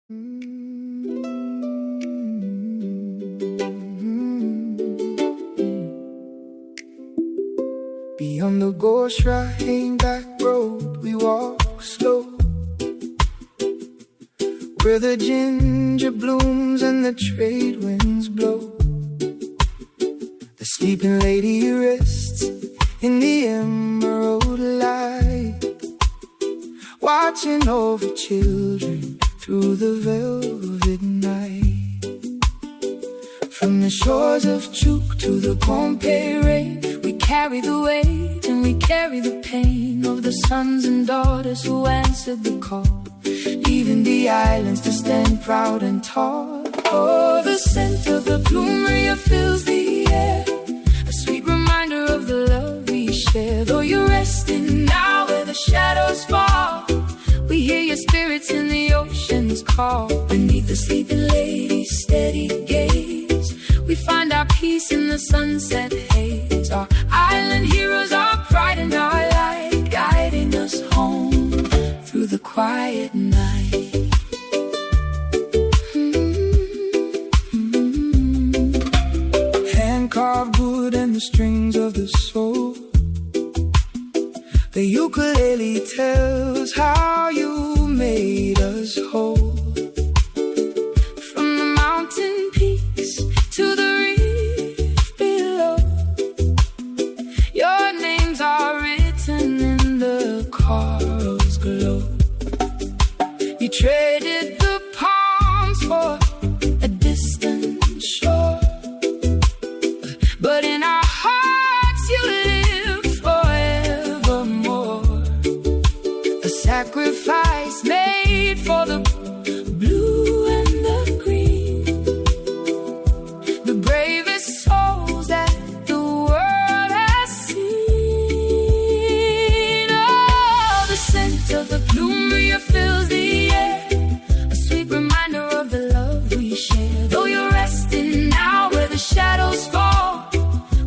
Beyond the Ghost Ride back road, we walk slow, where the ginger blooms and the trade winds blow. The sleeping lady rests in the emerald light, watching over children through the velvet night. From the shores of Chuk to the Pompeii rain, we carry the weight and we carry the pain of the sons and daughters who answered the call, leaving the islands to stand proud and tall. Oh, the scent of the plumeria fills the air, a sweet reminder of the love we share. Though you're resting now where the shadows fall, we hear your spirits in the ocean's call. Beneath the sleeping lady's steady gaze, we find our peace in the sunset haze. Our island heroes, our pride and our light, guiding us home through the quiet night. Hand-carved wood and the strings of the soul, the ukulele tells how you made us whole. From the mountain peaks to the reef below, your names are written in the coral's glow. You traded the palms for a distant shore, but in our hearts you live forevermore. A sacrifice made for the blue and the green, the bravest souls that the world has seen. Oh, the scent of the plumeria fills the air, a sweet reminder of the love we share. Though you're resting now where the shadows fall,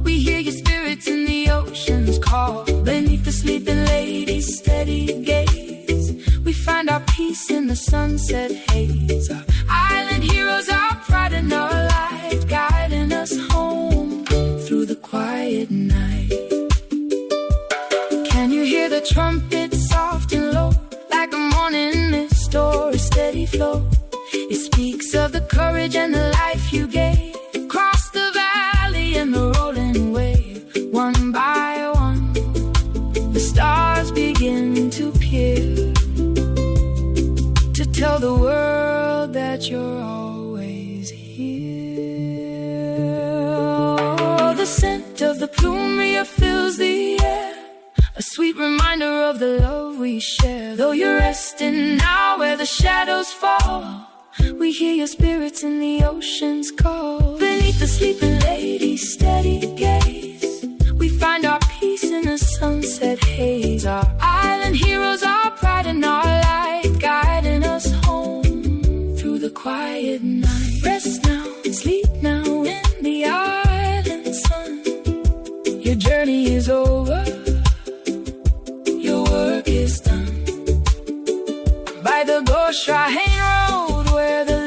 we hear your spirits in the ocean's call. Beneath the sleeping lady's steady gaze, we find our peace in the sunset haze. Our island heroes, our pride and our light, guiding us home through the quiet night. Can you hear the trumpet soft and low, like a morning mist or a steady flow? It speaks of the courage and the life you gave, across the valley and the rolling wave. One by one, the stars begin to peer, to tell the world that you're always here. Oh, the scent of the plumeria fills the air, a sweet reminder of the love we share. Though you're resting now where the shadows fall, we hear your spirits in the ocean's call. Beneath the sleeping lady's steady gaze, we find our peace in the sunset haze. Our island heroes, our pride and our light, guiding us home through the quiet night. Rest now and sleep now in the island sun. Your journey is over, your work is done. By the Ghost Ride road, where the